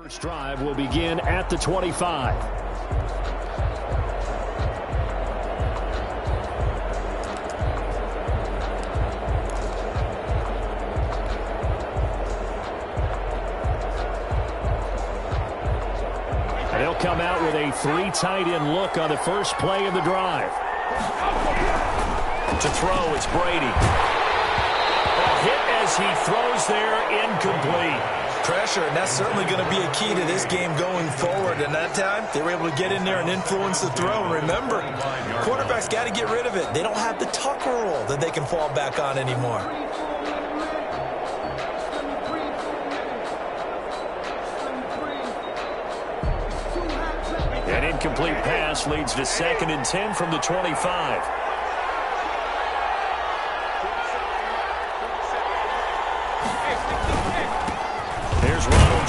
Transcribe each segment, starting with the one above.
First drive will begin at the 25. And they'll come out with a three tight end look on the first play of the drive. To throw, it's Brady. A hit as he throws there, incomplete. Pressure, and that's certainly going to be a key to this game going forward. And that time, they were able to get in there and influence the throw. And remember, quarterbacks got to get rid of it. They don't have the tucker roll that they can fall back on anymore. An incomplete pass leads to 2nd and 10 from the 25.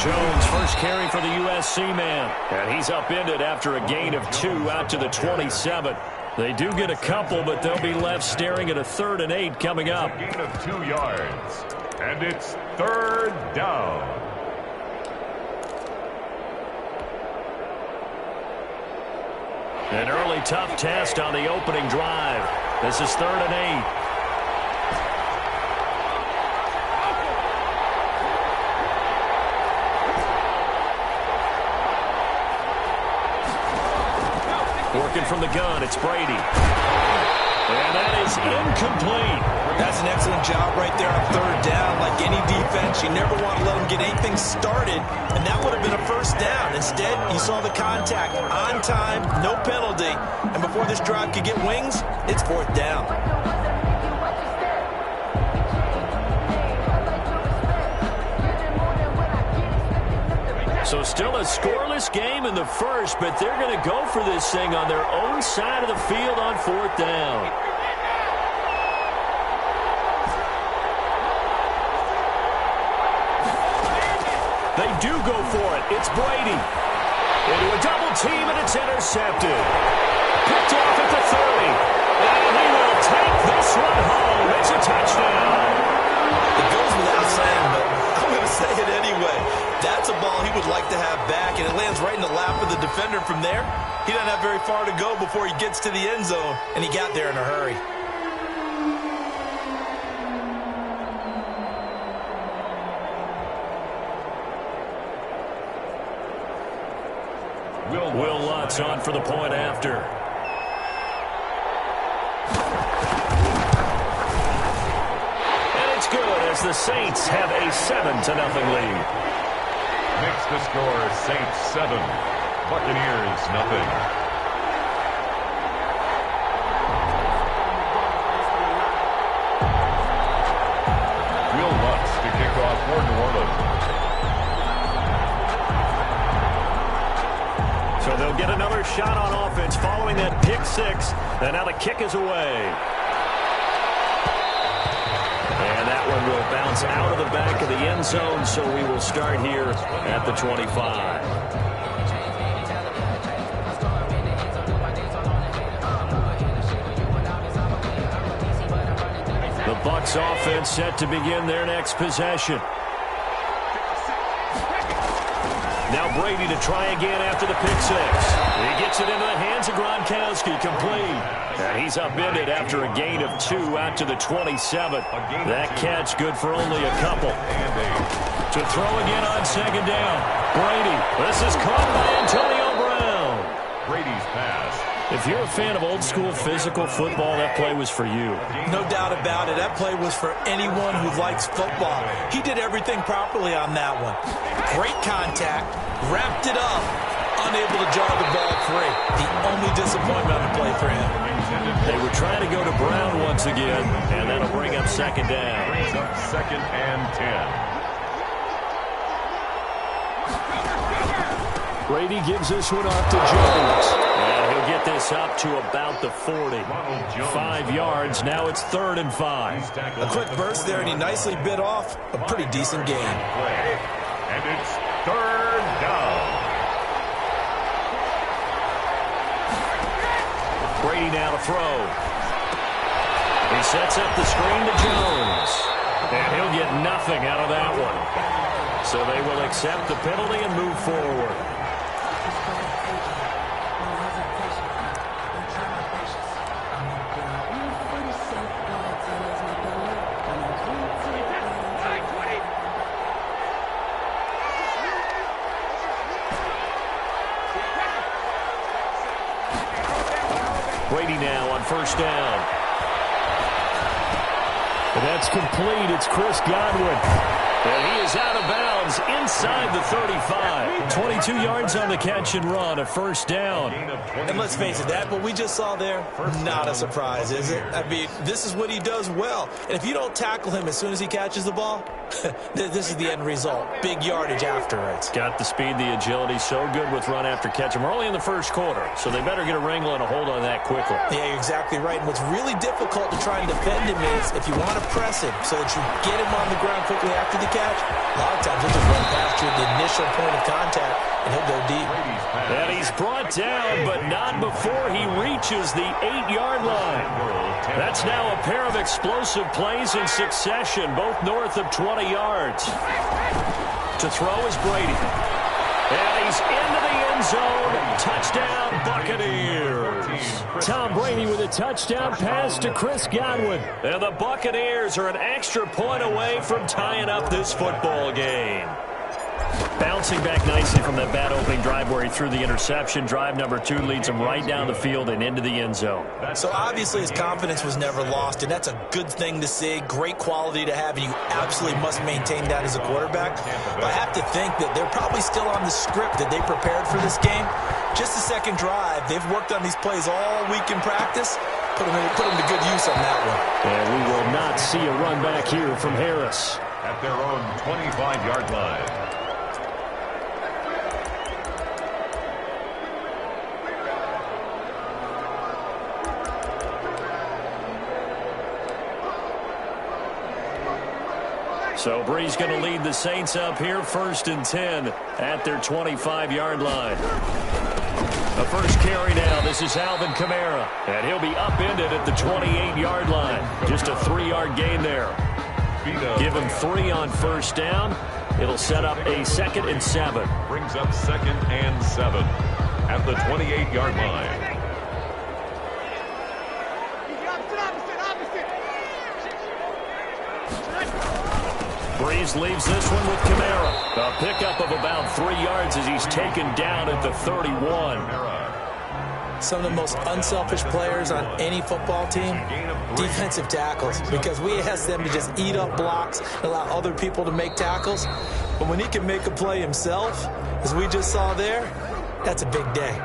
Jones, first carry for the USC man. And he's upended after a gain of 2 out to the 27. They do get a couple, but they'll be left staring at a 3rd and 8 coming up. A gain of 2 yards. And it's 3rd down. An early tough test on the opening drive. This is 3rd and 8. Working from the gun, it's Brady. And that is incomplete. That's an excellent job right there on 3rd down. Like any defense, you never want to let them get anything started, and that would have been a 1st down. Instead, you saw the contact on time, no penalty, and before this drive could get wings, it's 4th down. So still a scoreless game in the first, but they're going to go for this thing on their own side of the field on 4th down. They do go for it. It's Brady. Into a double team, and it's intercepted. Picked off at the 30. And he will take this one home. It's a touchdown. It goes without saying, but I'm going to say it anyway. That's a ball he would like to have back, and it lands right in the lap of the defender from there. He doesn't have very far to go before he gets to the end zone, and he got there in a hurry. Will Lutz on for the point after. And it's good as the Saints have a 7-0 lead. Makes the score Saints 7, Buccaneers nothing. Will Lutz to kick off for New Orleans. So they'll get another shot on offense following that pick 6. And now the kick is away. And that one will bounce out of the back of the end zone, so we will start here at the 25. The Bucs offense set to begin their next possession. Now Brady to try again after the pick 6. He gets it into the hands of Gronkowski, complete. And he's upended after a gain of 2 out to the 27. That catch good for only a couple. To throw again on 2nd down. Brady, this is caught by Antonio Brown. Brady's pass. If you're a fan of old-school physical football, that play was for you. No doubt about it. That play was for anyone who likes football. He did everything properly on that one. Great contact, wrapped it up, unable to jar the ball free. The only disappointment on the play for him. They were trying to go to Brown once again, and that'll bring up 2nd down. Brings up 2nd and 10. Brady gives this one off to Jones. And he'll get this up to about the 40. 5 yards. Now it's 3rd and 5. A quick burst there, and he nicely bit off a pretty decent gain. And it's 3rd down. Brady now to throw. He sets up the screen to Jones. And he'll get nothing out of that one. So they will accept the penalty and move forward. Brady now on first down. And that's complete. It's Chris Godwin. And he is out of bounds inside the 35. 22 yards on the catch and run, a first down. And let's face it, that what we just saw there, not a surprise, is it? I mean, this is what he does well. And if you don't tackle him as soon as he catches the ball, this is the end result. Big yardage afterwards. Got the speed, the agility, so good with run after catch. And we're only in the first quarter, so they better get a wrangle and a hold on that quickly. Yeah, you're exactly right. And what's really difficult to try and defend him is if you want to press him so that you get him on the ground quickly after the catch, a lot of times he'll just run past you at the initial point of contact, and he'll go deep. And he's brought down, but not before he reaches the 8-yard line. That's now a pair of explosive plays in succession, both north of 20 yards. To throw is Brady. And he's into the end zone. Touchdown, Buccaneers. Tom Brady with a touchdown pass to Chris Godwin. And the Buccaneers are an extra point away from tying up this football game. Bouncing back nicely from that bad opening drive where he threw the interception. Drive number 2 leads him right down the field and into the end zone. So obviously his confidence was never lost, and that's a good thing to see. Great quality to have, and you absolutely must maintain that as a quarterback. But I have to think that they're probably still on the script that they prepared for this game. Just the second drive. They've worked on these plays all week in practice. Put them to good use on that one. And we will not see a run back here from Harris. At their own 25-yard line. So Bree's going to lead the Saints up here, 1st and 10 at their 25-yard line. The first carry now. This is Alvin Kamara, and he'll be upended at the 28-yard line. Just a 3-yard gain there. Give him 3 on first down. It'll set up a 2nd and 7. Brings up 2nd and 7 at the 28-yard line. Breeze leaves this one with Kamara. A pickup of about 3 yards as he's taken down at the 31. Some of the most unselfish players on any football team, defensive tackles, because we ask them to just eat up blocks and allow other people to make tackles. But when he can make a play himself, as we just saw there, that's a big day.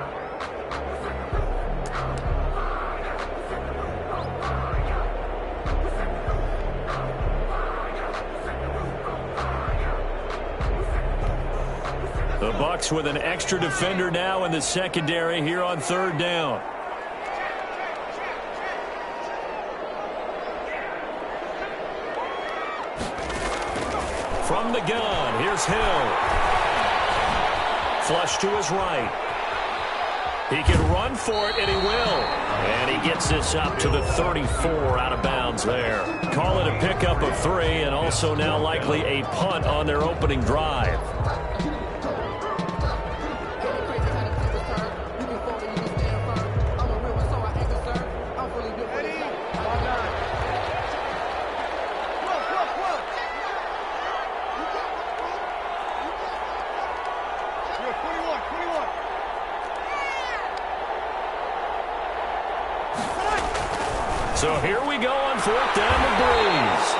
The Bucs with an extra defender now in the secondary here on 3rd down. From the gun, here's Hill. Flush to his right. He can run for it, and he will. And he gets this up to the 34 out of bounds there. Call it a pickup of 3, and also now likely a punt on their opening drive. So here we go on 4th down to Breeze.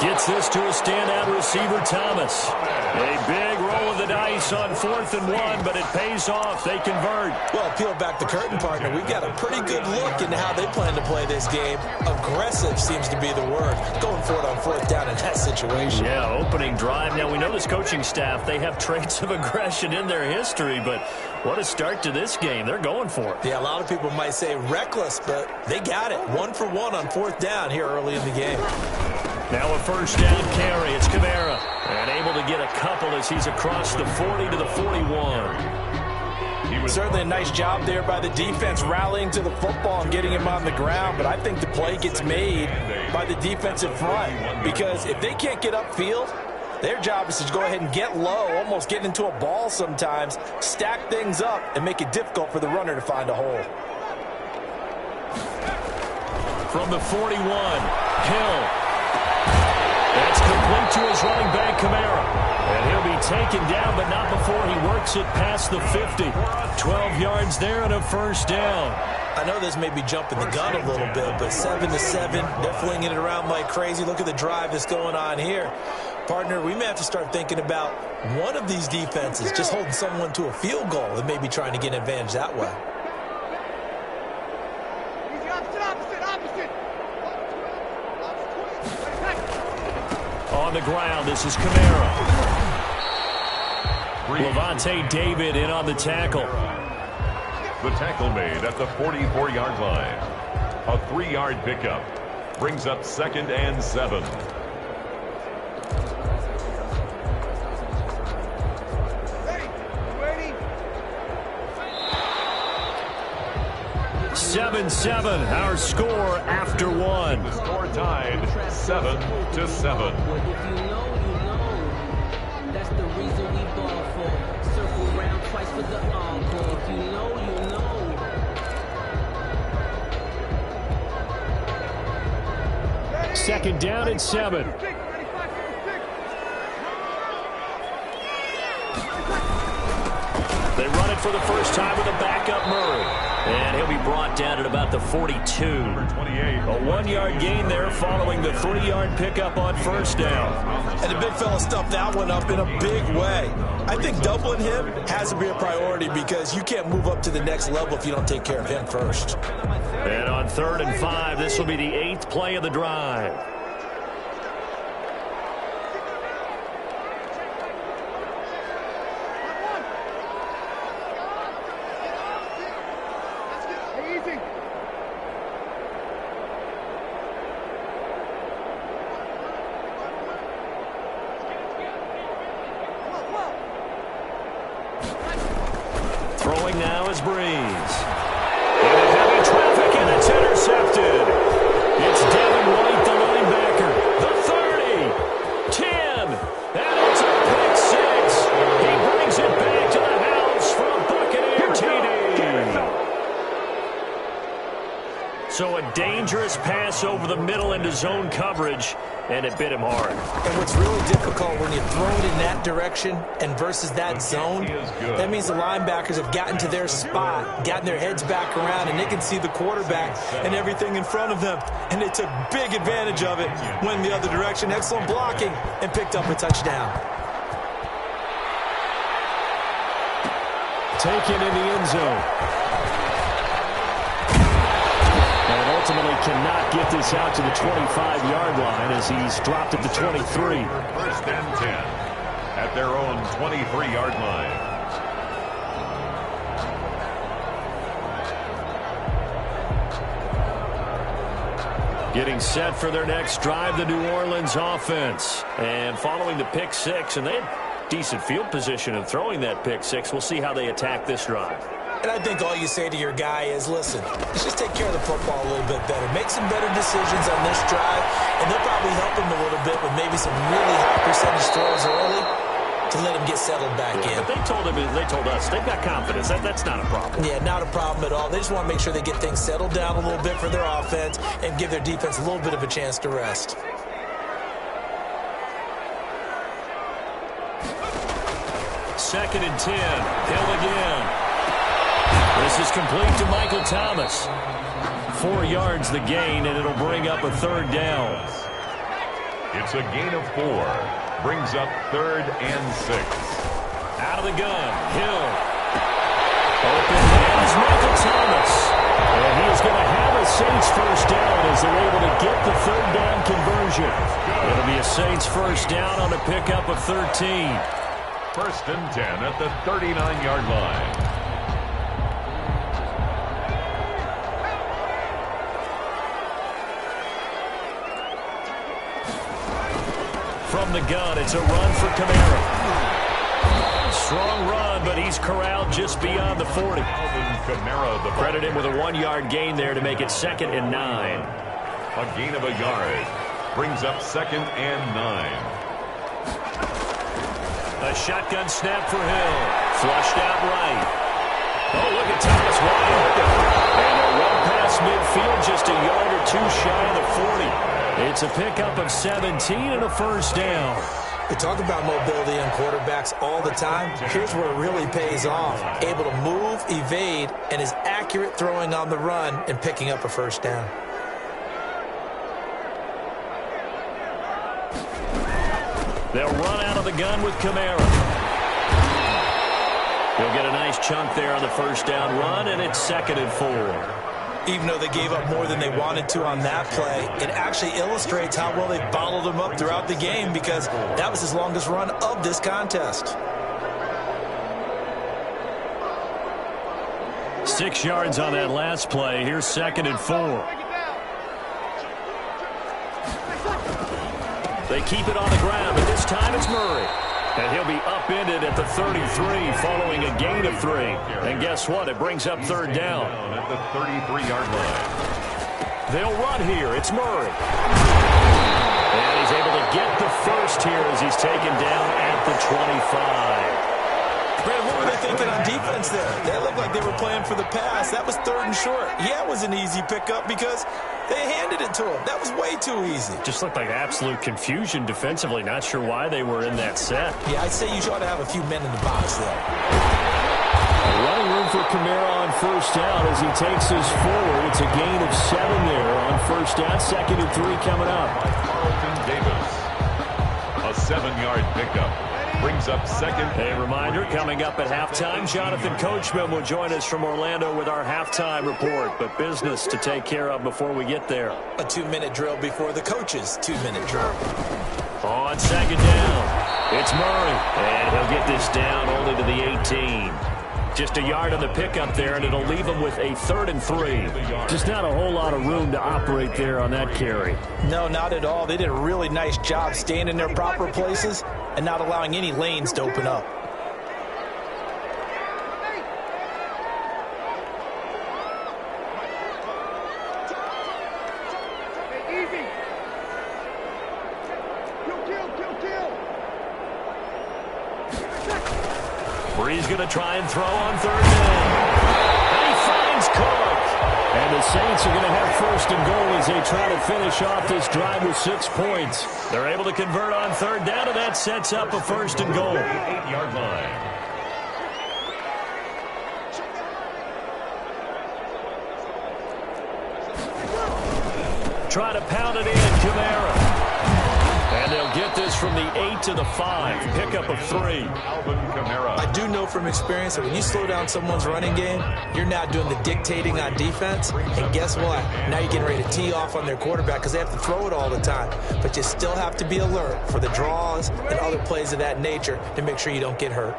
Gets this to a standout receiver, Thomas. A big roll of the dice on 4th and 1, but it pays off. They convert. Well, peel back the curtain, partner. We've got a pretty good look into how they plan to play this game. Aggressive seems to be the word. Going for it on 4th down in that situation. Yeah, opening drive. Now, we know this coaching staff, they have traits of aggression in their history, but what a start to this game. They're going for it. Yeah, a lot of people might say reckless, but they got it. 1 for 1 on 4th down here early in the game. Now a first down carry. It's Kamara. And able to get a couple as he's across the 40 to the 41. Certainly a nice job there by the defense rallying to the football and getting him on the ground, but I think the play gets made by the defensive front because if they can't get upfield, Their job is to go ahead and get low, almost get into a ball sometimes, stack things up, and make it difficult for the runner to find a hole. From the 41, Hill. That's complete to his running back, Kamara. And he'll be taken down, but not before he works it past the 50. 12 yards there and a first down. I know this may be jumping the gun a little bit, but 7-7, they're flinging it around like crazy. Look at the drive that's going on here. Partner, we may have to start thinking about one of these defenses just holding someone to a field goal and maybe trying to get an advantage that way. On the ground, this is Kamara. Levante David in on the tackle. The tackle made at the 44-yard line. A 3-yard pickup brings up 2nd and 7. Ready? 7-7, our score after one. The score tied 7-7. If you know, you know. That's the reason we ball for. Circle round twice for the encore. If you know, you know. Second down and 7. They run it for the first time with a backup Murray. And he'll be brought down at about the 42. Number 28. A 1-yard gain there following the 3-yard pickup on first down. And the big fella stuffed that one up in a big way. I think doubling him has to be a priority because you can't move up to the next level if you don't take care of him first. And on 3rd and 5, this will be the 8th play of the drive. Throwing now is Breeze. Into heavy traffic, and it's intercepted. It's Devin White, the linebacker. The 30, 10, and it's a pick 6. He brings it back to the house from Buccaneer TD. So a dangerous pass over the middle into zone coverage, and it bit him hard. And what's really difficult when you throw it in that direction and versus that zone, that means the linebackers have gotten to their spot, gotten their heads back around, and they can see the quarterback and everything in front of them. And they took big advantage of it, went the other direction, excellent blocking, and picked up a touchdown. Taken in the end zone. And ultimately cannot get this out to the 25-yard line as he's dropped at the 23. 1st and 10 at their own 23-yard line. Getting set for their next drive, the New Orleans offense. And following the pick 6, and they had decent field position in throwing that pick 6. We'll see how they attack this drive. And I think all you say to your guy is, listen, let's just take care of the football a little bit better. Make some better decisions on this drive, and they'll probably help him a little bit with maybe some really high percentage throws early to let him get settled back in. But they told us, they've got confidence. That's not a problem. Yeah, not a problem at all. They just want to make sure they get things settled down a little bit for their offense and give their defense a little bit of a chance to rest. Second and 10. Hill again. This is complete to Michael Thomas. 4 yards the gain, and it'll bring up a 3rd down. It's a gain of 4. Brings up 3rd and 6. Out of the gun, Hill. Open man is Michael Thomas. And he is going to have a Saints first down as they're able to get the 3rd down conversion. It'll be a Saints first down on a pickup of 13. 1st and 10 at the 39-yard line. From the gun, it's a run for Kamara. Strong run, but he's corralled just beyond the 40. Kamara, the Credit him with a 1-yard gain there to make it 2nd and 9. A gain of a yard brings up 2nd and 9. The shotgun snap for Hill. Flushed out right. Oh, look at Thomas wide open. And they're well past midfield, just a yard or two shy of the 40. It's a pickup of 17 and a first down. We talk about mobility on quarterbacks all the time. Here's where it really pays off. Able to move, evade, and is accurate throwing on the run and picking up a first down. They'll run out of the gun with Kamara. He'll get a nice chunk there on the first down run, and it's 2nd and 4. Even though they gave up more than they wanted to on that play, it actually illustrates how well they bottled them up throughout the game because that was his longest run of this contest. 6 yards on that last play. Here's 2nd and 4. They keep it on the ground, but this time it's Murray. And he'll be upended at the 33 following a gain of 3. And guess what? It brings up 3rd down. At the 33-yard line. They'll run here. It's Murray. And he's able to get the first here as he's taken down at the 25. Brad, what were they thinking on defense there? They looked like they were playing for the pass. That was 3rd and short. Yeah, it was an easy pickup because they handed it to him. That was way too easy. Just looked like absolute confusion defensively. Not sure why they were in that set. Yeah, I'd say you ought to have a few men in the box there. Running room for Kamara on first down as he takes us forward. It's a gain of 7 there on first down. 2nd and 3 coming up. Carlton Davis. A 7-yard pickup. Brings up 2nd. A reminder, coming up at halftime, Jonathan Coachman will join us from Orlando with our halftime report. But business to take care of before we get there. A 2-minute drill before the coach's 2-minute drill. On 2nd down, it's Murray. And he'll get this down only to the 18. Just a yard on the pickup there, and it'll leave him with a 3rd and 3. Just not a whole lot of room to operate there on that carry. No, not at all. They did a really nice job staying in their proper places and not allowing any lanes to open up. Bree's going to try and throw on 3rd down. And he finds Cook. And the Saints are going to have 1st and goal as they try to finish off this drive with 6 points. They're able to convert on 3rd down, and that sets up a 1st and goal. 8-yard line. Try to pound it in, Kamara. And they'll get this from the 8 to the 5. Pickup of 3. Alvin Kamara. I do know from experience that when you slow down someone's running game, you're not doing the dictating on defense. And guess what? Now you're getting ready to tee off on their quarterback because they have to throw it all the time. But you still have to be alert for the draws and other plays of that nature to make sure you don't get hurt.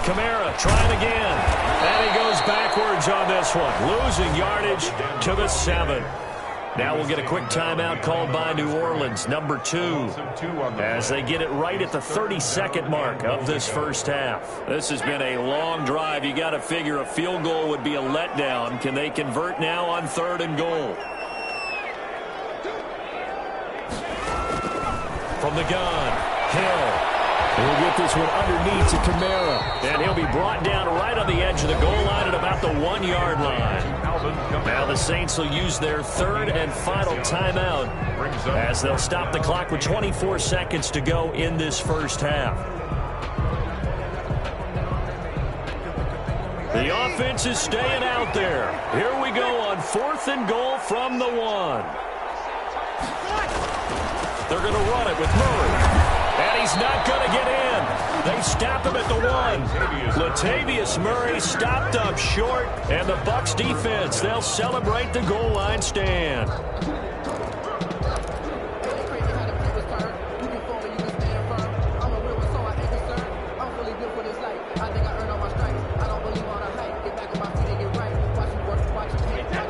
Kamara trying again. And he goes backwards on this one. Losing yardage to the 7. Now we'll get a quick timeout called by New Orleans, number 2, as they get it right at the 32nd mark of this first half. This has been a long drive. You got to figure a field goal would be a letdown. Can they convert now on 3rd and goal? From the gun, Hill. He'll get this one underneath to Kamara. And he'll be brought down right on the edge of the goal line at about the 1-yard line. Now the Saints will use their 3rd and final timeout as they'll stop the clock with 24 seconds to go in this first half. The offense is staying out there. Here we go on 4th and goal from the 1. They're going to run it with Murray. And he's not going to get in. They stop him at the 1. Latavius Murray stopped up short. And the Bucs defense, they'll celebrate the goal line stand.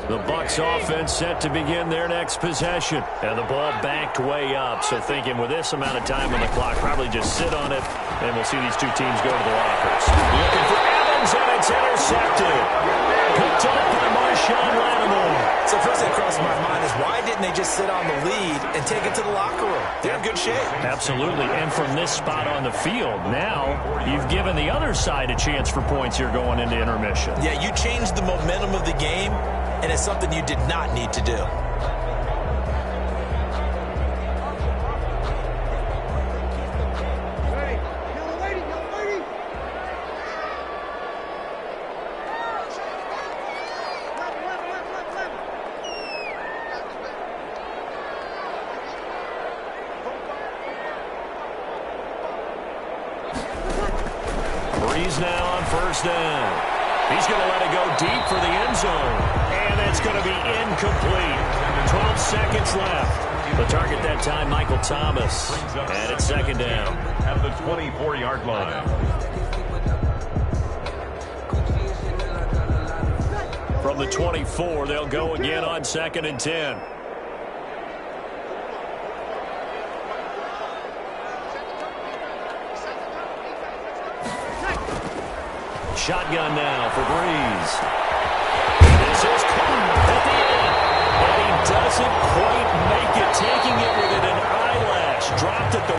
The Bucs offense set to begin their next possession. And the ball backed way up. So thinking with this amount of time on the clock, probably just sit on it. And we'll see these two teams go to the lockers. Looking for Allen. runs, and it's intercepted. Picked up by Marshawn Lattimore. So first thing that crosses my mind is why didn't they just sit on the lead and take it to the locker room? They're in good shape. Absolutely, and from this spot on the field, now you've given the other side a chance for points here going into intermission. Yeah, you changed the momentum of the game, and it's something you did not need to do. Breeze now on first down. He's going to let it go deep for the end zone. And it's going to be incomplete. 12 seconds left. The target that time, Michael Thomas. And it's second down. At the 24-yard line. From the 24, they'll go again on 2nd and 10. Shotgun now for Breeze. This is caught at the end. And he doesn't quite make it, taking it within an eyelash. Dropped at the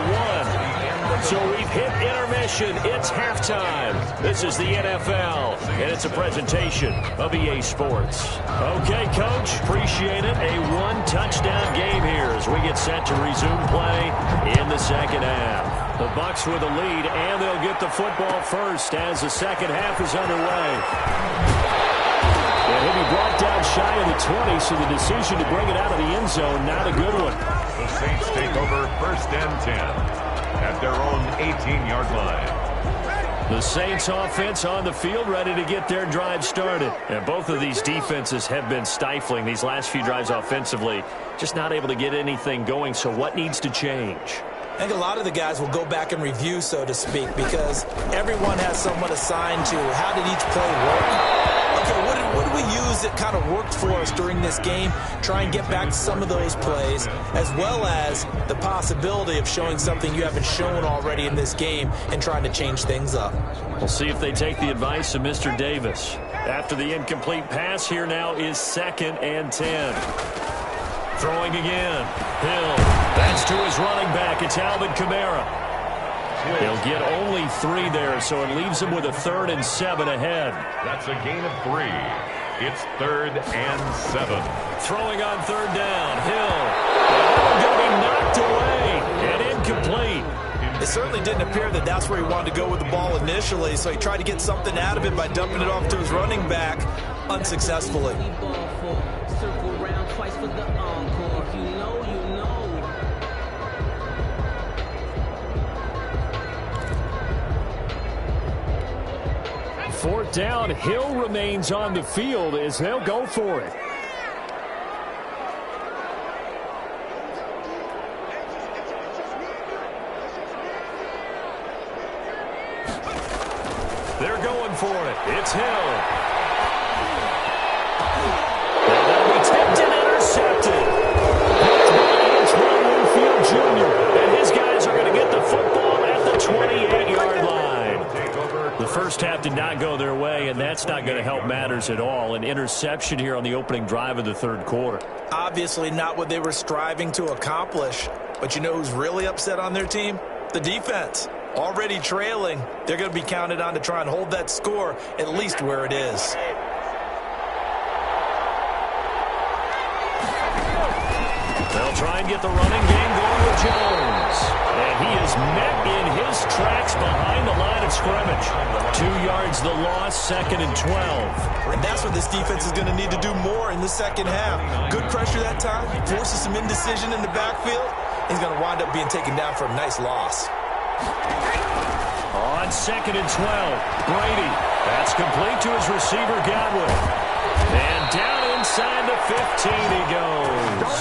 1. So we've hit intermission. It's halftime. This is the NFL, and it's a presentation of EA Sports. Okay, Coach, appreciate it. A one-touchdown game here as we get set to resume play in the second half. The Bucs with a lead, and they'll get the football first as the second half is underway. And he'll be brought down shy of the 20, so the decision to bring it out of the end zone, not a good one. The Saints take over 1st and 10 at their own 18-yard line. The Saints offense on the field, ready to get their drive started. And both of these defenses have been stifling these last few drives offensively. Just not able to get anything going, so what needs to change? I think a lot of the guys will go back and review, so to speak, because everyone has someone assigned to how did each play work. Okay, what did we use that kind of worked for us during this game? Try and get back to some of those plays, as well as the possibility of showing something you haven't shown already in this game and trying to change things up. We'll see if they take the advice of Mr. Davis. After the incomplete pass, here now is 2nd and 10. Throwing again. Hill. That's to his running back. It's Alvin Kamara. He'll get only 3 there, so it leaves him with a 3rd and 7 ahead. That's a gain of 3. It's 3rd and 7. Throwing on 3rd down. Hill. And going to be knocked away and incomplete. It certainly didn't appear that that's where he wanted to go with the ball initially, so he tried to get something out of it by dumping it off to his running back unsuccessfully. Circle round twice for the encore. If you know, you know. 4th down. Hill remains on the field as they'll go for it. They're going for it. It's Hill. Tipped and intercepted. It's Winfield Jr. And his guys are going to get the football at the 28-yard line. The first half did not go their way, and that's not going to help matters at all. An interception here on the opening drive of the 3rd quarter. Obviously not what they were striving to accomplish. But you know who's really upset on their team? The defense. Already trailing. They're going to be counted on to try and hold that score at least where it is. They'll try and get the running game going with Jones. And he is met in his tracks behind the line of scrimmage. 2 yards the loss, 2nd and 12. And that's what this defense is going to need to do more in the second half. Good pressure that time, forces some indecision in the backfield. He's going to wind up being taken down for a nice loss. On 2nd and 12, Brady. That's complete to his receiver, Godwin. And down inside the 15 he goes.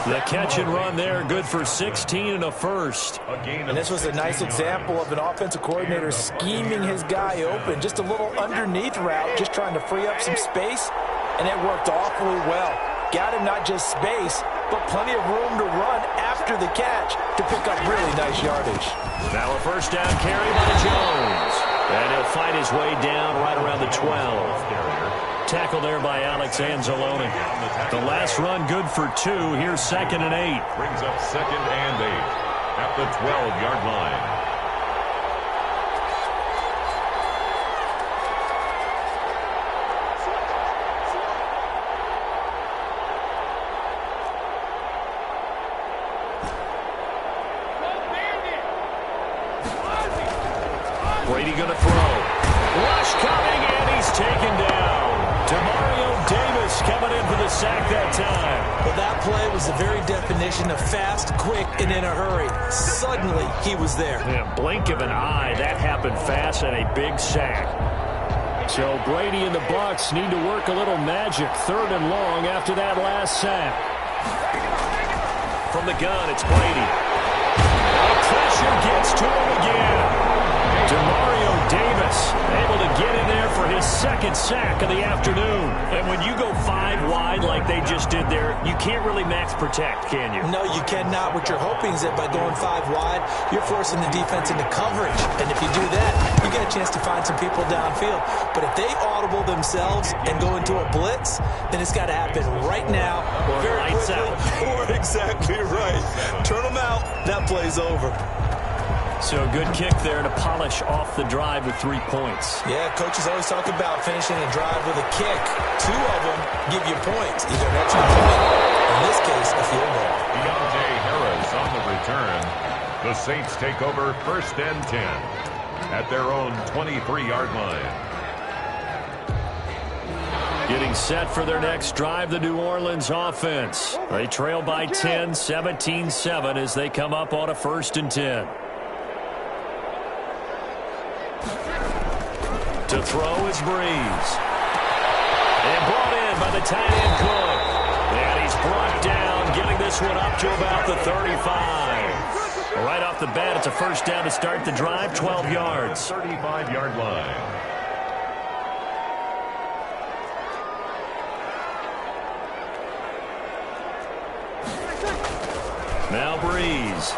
The catch and run there, good for 16 and a first. And this was a nice example of an offensive coordinator scheming his guy open. Just a little underneath route, just trying to free up some space, and it worked awfully well. Got him not just space, but plenty of room to run after the catch to pick up really nice yardage. Now a first down carry by Jones. And he'll fight his way down right around the 12. Tackle there by Alex Anzalone. The last run good for 2. Here's 2nd and 8. Brings up 2nd and 8 at the 12-yard line. Brady going to throw. Rush coming, and he's taken down. Demario Davis coming in for the sack that time. Well, that play was the very definition of fast, quick, and in a hurry. Suddenly, he was there. Yeah, blink of an eye. That happened fast and a big sack. So Brady and the Bucs need to work a little magic. 3rd and long after that last sack. From the gun, it's Brady. The pressure gets to him again. Demario Davis able to get in there for his 2nd sack of the afternoon. And when you go 5 wide like they just did there, you can't really max protect, can you? No, you cannot. What you're hoping is that by going 5 wide, you're forcing the defense into coverage. And if you do that, you get a chance to find some people downfield. But if they audible themselves and go into a blitz, then it's got to happen right now. Or very lights quickly, out. Or exactly right. Turn them out. That play's over. So a good kick there to polish off the drive with 3 points. Yeah, coaches always talk about finishing a drive with a kick. 2 of them give you points, either an extra point, or in this case, a field goal. Deontay Harris on the return. The Saints take over 1st and 10 at their own 23-yard line. Getting set for their next drive, the New Orleans offense. They trail by 10, 17-7 as they come up on a 1st and 10. To throw is Breeze. And brought in by the tight end Cook. And he's brought down, getting this one up to about the 35. Right off the bat, it's a 1st down to start the drive, 12 yards. 35-yard line. Now Breeze.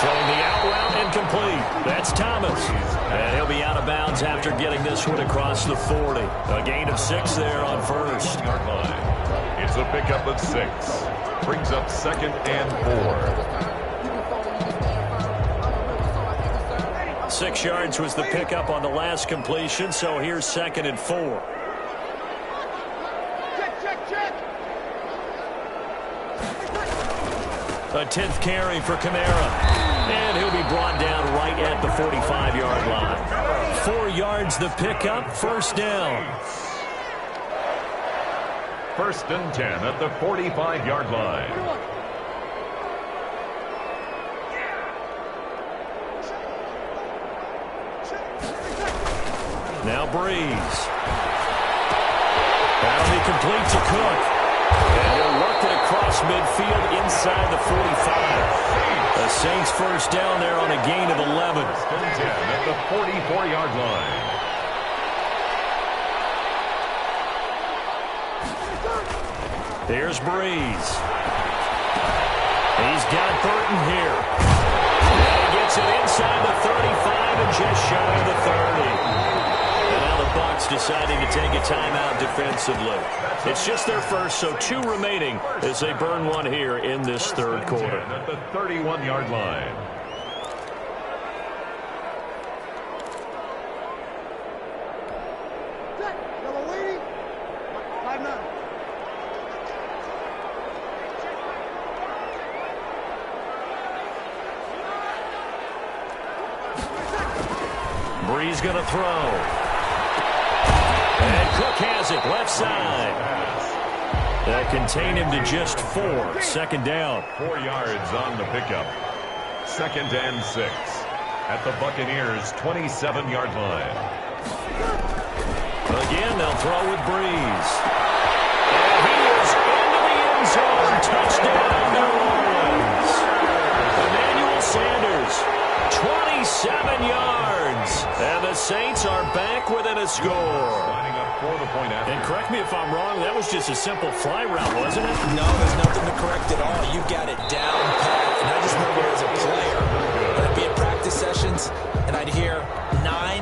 Throwing the out route incomplete. That's Thomas. And he'll be out of bounds after getting this one across the 40. A gain of 6 there on 1st. Yard line. It's a pickup of 6. Brings up 2nd and 4. 6 yards was the pickup on the last completion, so here's 2nd and 4. A 10th carry for Kamara. And he'll be brought down right at the 45-yard line. 4 yards the pickup, 1st down. 1st and 10 at the 45-yard line. Now Breeze. That'll be complete to Cook. And he'll work it across midfield inside the 45. The Saints 1st down there on a gain of 11. 1st and 10 at the 44-yard line. Here's Breeze. He's got Burton here. And he gets it inside the 35 and just shy of the 30. And now the Bucs deciding to take a timeout defensively. It's just their first, so 2 remaining as they burn one here in this 3rd quarter. At the 31-yard line. Breeze going to throw. And Cook has it left side. That contained him to just 4. 2nd down. 4 yards on the pickup. 2nd and 6 at the Buccaneers' 27-yard line. Again, they'll throw with Breeze. And he is into the end zone. Touchdown, New Orleans. Emmanuel Sanders, 27 yards. And the Saints are back within a score. Lining up for the point after. And correct me if I'm wrong, that was just a simple fly route, wasn't it? No, there's nothing to correct at all. You got it down pat. And I just remember as a player, I'd be at practice sessions, and I'd hear 9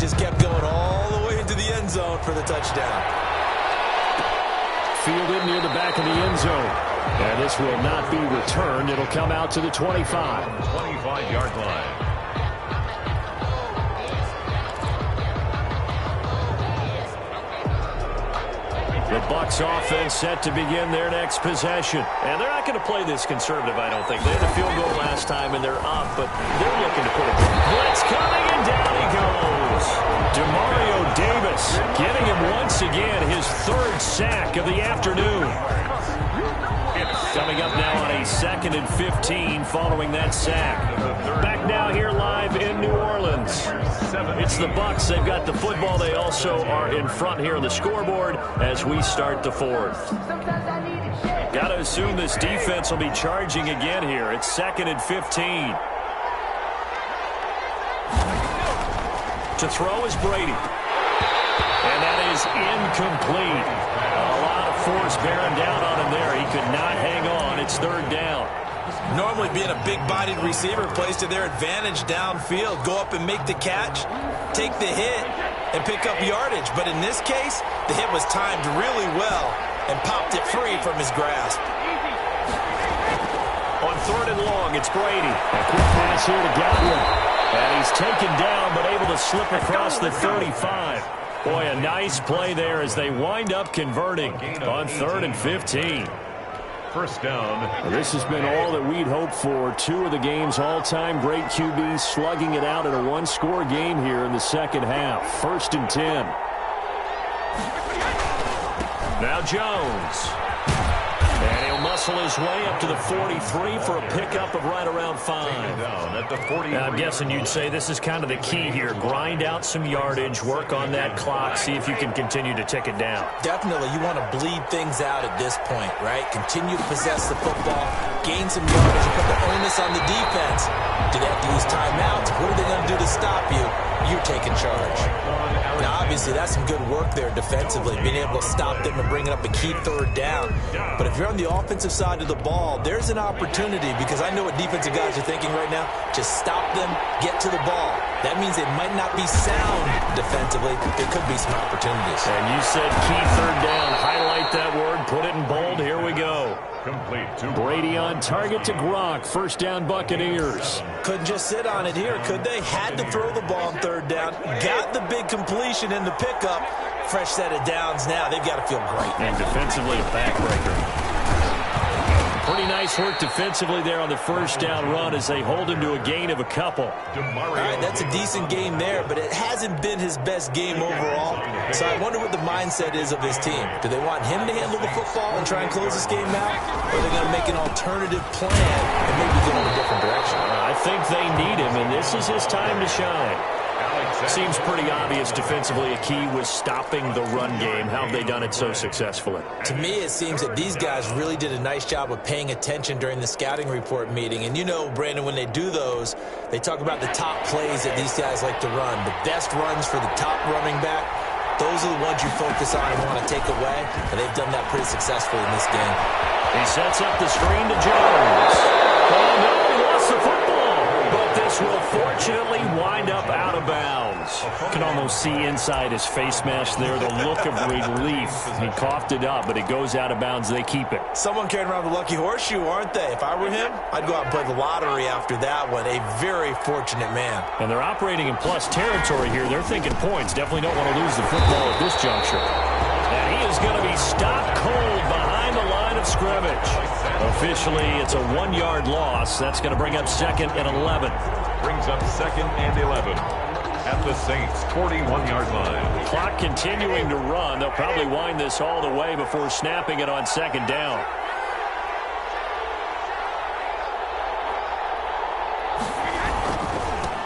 just kept going all the way into the end zone for the touchdown. Fielded near the back of the end zone. And this will not be returned. It'll come out to the 25. 25-yard line. The Bucs offense set to begin their next possession. And they're not going to play this conservative, I don't think. They had a field goal last time, and they're up, but they're looking to put a blitz coming, and down he goes. Demario Davis getting him once again his third sack of the afternoon. Coming up now on a 2nd and 15 following that sack. Back now here live in New Orleans. It's the Bucs. They've got the football. They also are in front here on the scoreboard as we start the fourth. Got to assume this defense will be charging again here. It's 2nd and 15. To throw is Brady. And that is incomplete. A lot of force bearing down on him there. He could not hang on. It's 3rd down. Normally being a big-bodied receiver plays to their advantage downfield. Go up and make the catch, take the hit, and pick up yardage. But in this case, the hit was timed really well and popped it free from his grasp. On 3rd and long, it's Brady. A quick pass here to Godwin. And he's taken down but able to slip across the 35. Boy, a nice play there as they wind up converting on 3rd and 15. First down. This has been all that we'd hoped for. 2 of the game's all-time great QBs slugging it out in a one-score game here in the second half. 1st and 10. Now Jones. And he'll muscle his way up to the 43 for a pickup of right around 5. Down at the 40. I'm guessing you'd say this is kind of the key here. Grind out some yardage, work on that clock, see if you can continue to tick it down. Definitely, you want to bleed things out at this point, right? Continue to possess the football, gain some yardage, and put the onus on the defense. Do they have to use timeouts? What are they going to do to stop you? You're taking charge. Now, obviously, that's some good work there defensively, being able to stop them and bringing up a key 3rd down. But if you're on the offensive side of the ball, there's an opportunity, because I know what defensive guys are thinking right now. Just stop them, get to the ball. That means it might not be sound defensively. There could be some opportunities. And you said key 3rd down. Highlight that word, put it in bold. Here we go. Complete to Brady on target to Gronk. 1st down Buccaneers. Couldn't just sit on it here, could they? Had to throw the ball on 3rd down. Got the big completion in the pickup. Fresh set of downs now. They've got to feel great. And defensively, a backbreaker. Pretty nice work defensively there on the 1st down run as they hold him to a gain of a couple. All right, that's a decent game there, but it hasn't been his best game overall. So I wonder what the mindset is of his team. Do they want him to handle the football and try and close this game out? Or are they going to make an alternative plan and maybe go in a different direction? I think they need him, and this is his time to shine. Seems pretty obvious defensively a key was stopping the run game. How have they done it so successfully? To me, it seems that these guys really did a nice job of paying attention during the scouting report meeting. And you know, Brandon, when they do those, they talk about the top plays that these guys like to run. The best runs for the top running back, those are the ones you focus on and want to take away. And they've done that pretty successfully in this game. He sets up the screen to Jones. Oh, no, he lost the football. But this will fortunately wind up out of bounds. You can almost see inside his face mask there the look of relief. He coughed it up, but it goes out of bounds. They keep it. Someone carrying around the lucky horseshoe, aren't they? If I were him, I'd go out and play the lottery after that one. A very fortunate man. And they're operating in plus territory here. They're thinking points. Definitely don't want to lose the football at this juncture. And he is going to be stopped cold behind the line of scrimmage. Officially, it's a 1-yard loss. That's going to bring up 2nd and 11. brings up 2nd and 11 at the Saints' 41-yard line. Clock continuing to run. They'll probably wind this all the way before snapping it on 2nd down.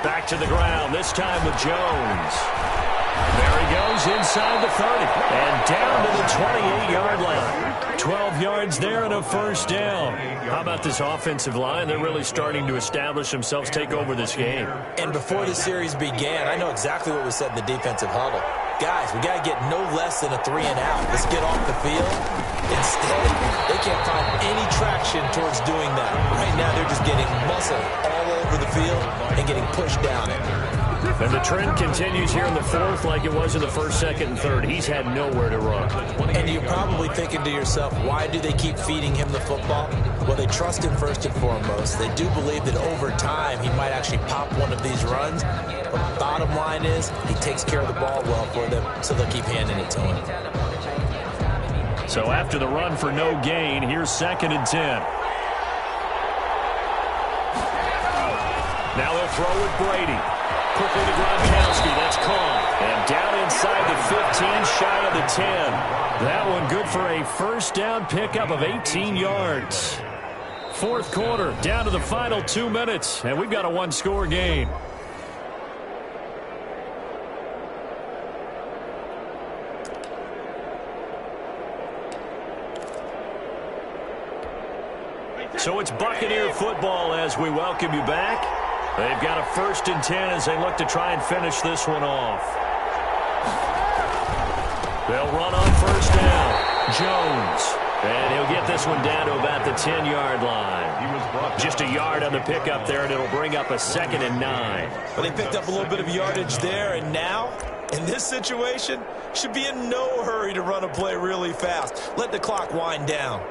Back to the ground, this time with Jones. There he goes inside the 30 and down to the 28-yard line. 12 yards there and a first down. How about this offensive line? They're really starting to establish themselves, take over this game. And before the series began, I know exactly what was said in the defensive huddle. Guys, we got to get no less than a 3-and-out. Let's get off the field. Instead, they can't find any traction towards doing that. Right now, they're just getting muscle all over the field and getting pushed down it. And the trend continues here in the fourth like it was in the first, second, and third. He's had nowhere to run. And you're probably thinking to yourself, why do they keep feeding him the football? Well, they trust him first and foremost. They do believe that over time he might actually pop one of these runs. But the bottom line is he takes care of the ball well for them, so they'll keep handing it to him. So after the run for no gain, here's 2nd and 10. Now they'll throw with Brady. Quickly to Gronkowski. That's caught. And down inside the 15, shy of the 10. That one good for a first down pickup of 18 yards. Fourth quarter, down to the final 2 minutes, and we've got a one-score game. So it's Buccaneer football as we welcome you back. They've got a 1st and 10 as they look to try and finish this one off. They'll run on 1st down. Jones. And he'll get this one down to about the 10-yard line. Just a yard on the pickup there, and it'll bring up a 2nd and 9. But they picked up a little bit of yardage there, and now, in this situation, should be in no hurry to run a play really fast. Let the clock wind down.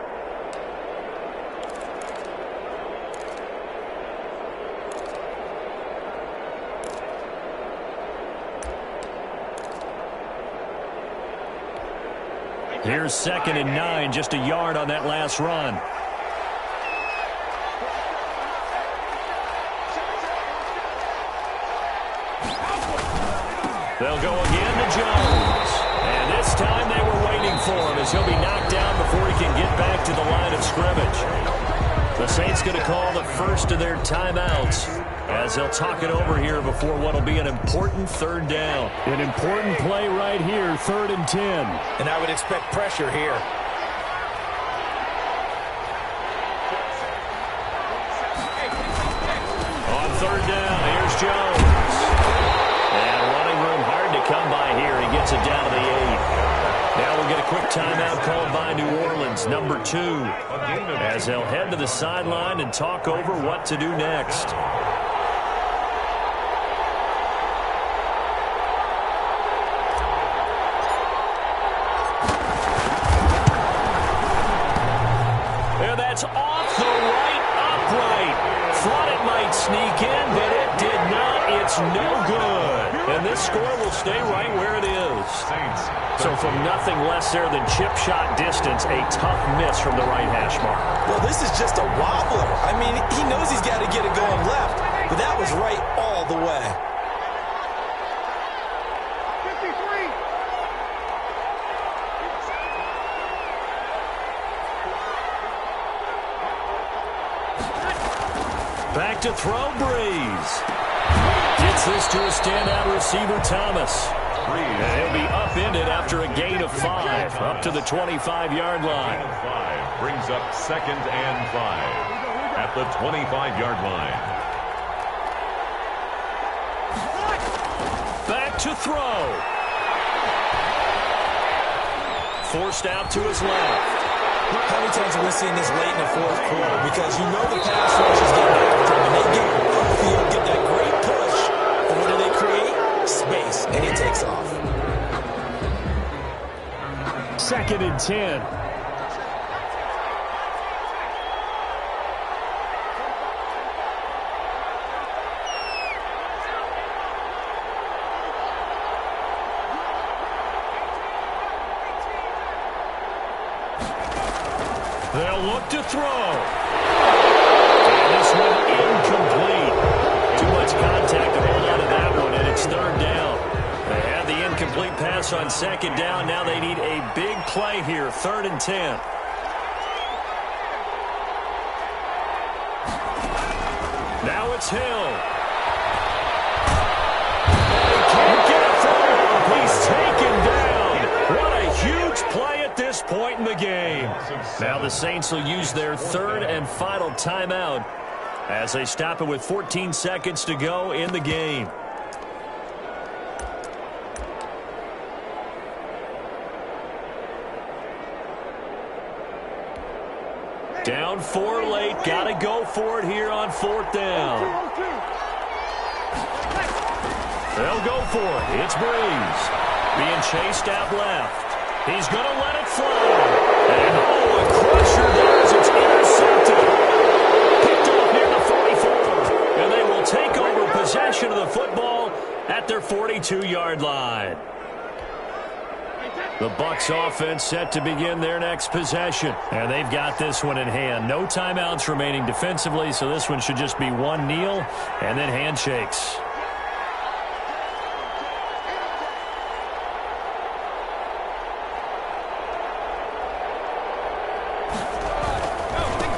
Here's 2nd and 9, just a yard on that last run. They'll go again to Jones. And this time they were waiting for him as he'll be knocked down before he can get back to the line of scrimmage. The Saints going to call the first of their timeouts as they'll talk it over here before what will be an important 3rd down. An important play right here, 3rd and 10. And I would expect pressure here. On 3rd down, here's Jones. And running room hard to come by here. He gets it down to the 8. Now we'll get a quick timeout called by New Orleans, number 2, as they'll head to the sideline and talk over what to do next. That's off the right upright. Thought it might sneak in, but it did not. It's no good. And this score will stay right where it is. So from nothing less there than chip shot distance, a tough miss from the right hash mark. Well, this is just a wobbler. I mean, he knows he's got to get it going left, but that was right all the way. Back to throw, Breeze. Gets this to a standout receiver, Thomas. And he'll be upended after a gain of 5, up to the 25-yard line. Brings up 2nd and 5 at the 25-yard line. Back to throw. Forced out to his left. How many times have we seen this late in the 4th quarter? Because you know the pass rush is getting after him, and they get upfield, get that great push, and what do they create? Space, and he takes off. 2nd and 10. They'll look to throw. And this one incomplete. Too much contact to hold out of that one, and it's 3rd down. They had the incomplete pass on 2nd down. Now they need a big play here, 3rd and 10. Now it's Hill. They can't get it through. He's taken down. What a huge play at this point in the game. Now the Saints will use their 3rd and final timeout as they stop it with 14 seconds to go in the game. Down 4 late. Got to go for it here on 4th down. They'll go for it. It's Breeze. Being chased out left. He's going to let it fly. And, a crusher there as it's intercepted. Picked off near the 44. And they will take over possession of the football at their 42-yard line. The Bucs offense set to begin their next possession. And they've got this one in hand. No timeouts remaining defensively, so this one should just be one kneel and then handshakes.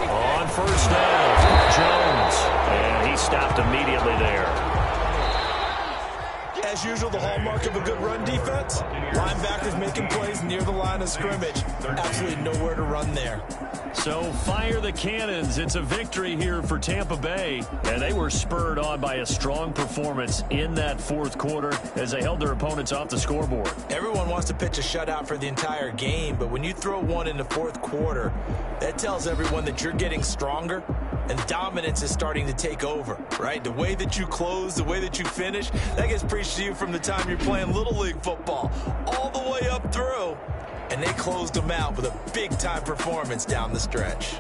On first down, Jones. And he stopped immediately there. As usual, the hallmark of a good run defense, linebackers making plays near the line of scrimmage. Absolutely nowhere to run there. So fire the cannons. It's a victory here for Tampa Bay. And they were spurred on by a strong performance in that fourth quarter as they held their opponents off the scoreboard. Everyone wants to pitch a shutout for the entire game, but when you throw one in the fourth quarter, that tells everyone that you're getting stronger and dominance is starting to take over, right? The way that you close, the way that you finish, that gets preached to you from the time you're playing Little League football all the way up through. And they closed them out with a big-time performance down the stretch.